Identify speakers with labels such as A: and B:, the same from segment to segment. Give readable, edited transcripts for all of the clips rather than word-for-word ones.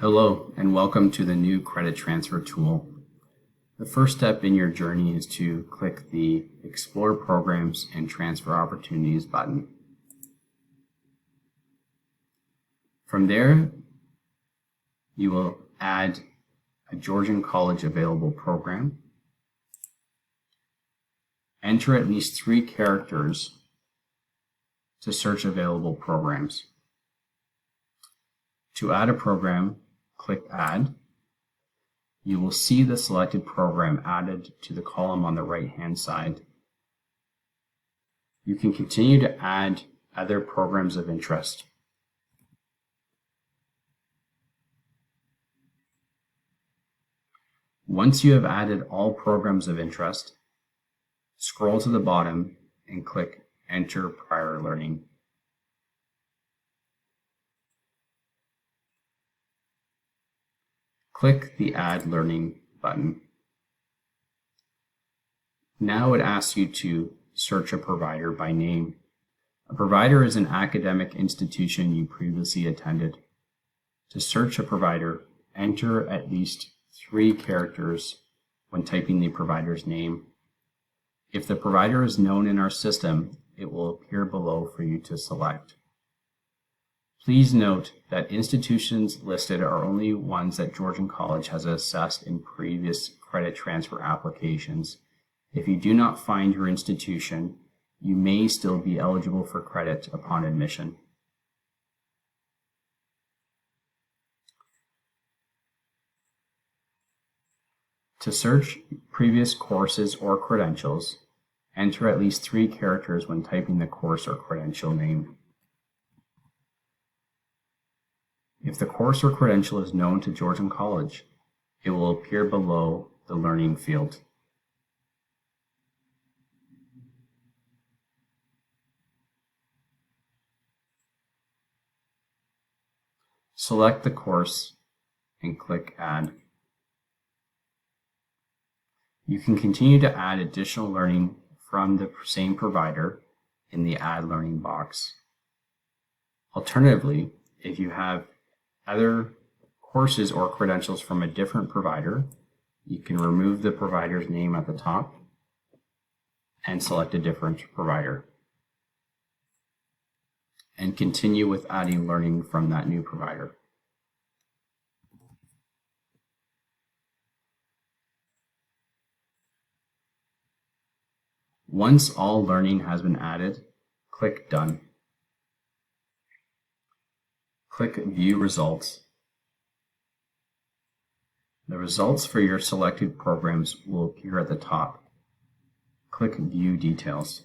A: Hello and welcome to the new credit transfer tool. The first step in your journey is to click the Explore Programs and Transfer Opportunities button. From there, you will add a Georgian College available program. Enter at least 3 characters to search available programs. To add a program, click Add. You will see the selected program added to the column on the right-hand side. You can continue to add other programs of interest. Once you have added all programs of interest, scroll to the bottom and click Enter Prior Learning. Click the Add Learning button. Now it asks you to search a provider by name. A provider is an academic institution you previously attended. To search a provider, enter at least 3 characters when typing the provider's name. If the provider is known in our system, it will appear below for you to select. Please note that institutions listed are only ones that Georgian College has assessed in previous credit transfer applications. If you do not find your institution, you may still be eligible for credit upon admission. To search previous courses or credentials, enter at least 3 characters when typing the course or credential name. If the course or credential is known to Georgian College, it will appear below the Learning field. Select the course and click Add. You can continue to add additional learning from the same provider in the Add Learning box. Alternatively, if you have other courses or credentials from a different provider, you can remove the provider's name at the top and select a different provider and continue with adding learning from that new provider. Once all learning has been added, click Done. Click View Results. The results for your selected programs will appear at the top. Click View Details.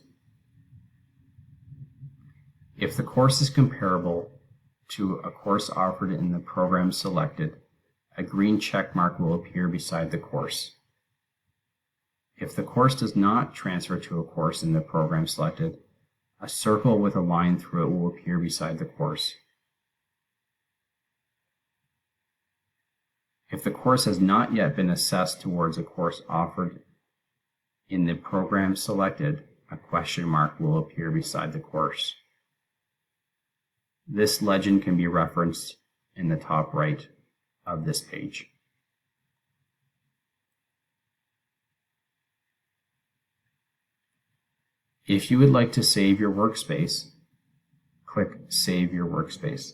A: If the course is comparable to a course offered in the program selected, a green check mark will appear beside the course. If the course does not transfer to a course in the program selected, a circle with a line through it will appear beside the course. If the course has not yet been assessed towards a course offered in the program selected, a question mark will appear beside the course. This legend can be referenced in the top right of this page. If you would like to save your workspace, click Save Your Workspace.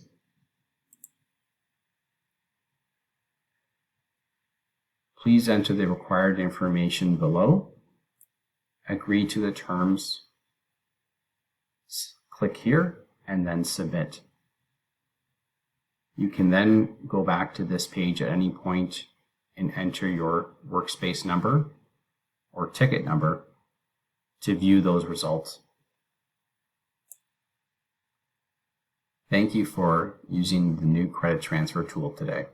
A: Please enter the required information below, agree to the terms, click here, and then Submit. You can then go back to this page at any point and enter your workspace number or ticket number to view those results. Thank you for using the new credit transfer tool today.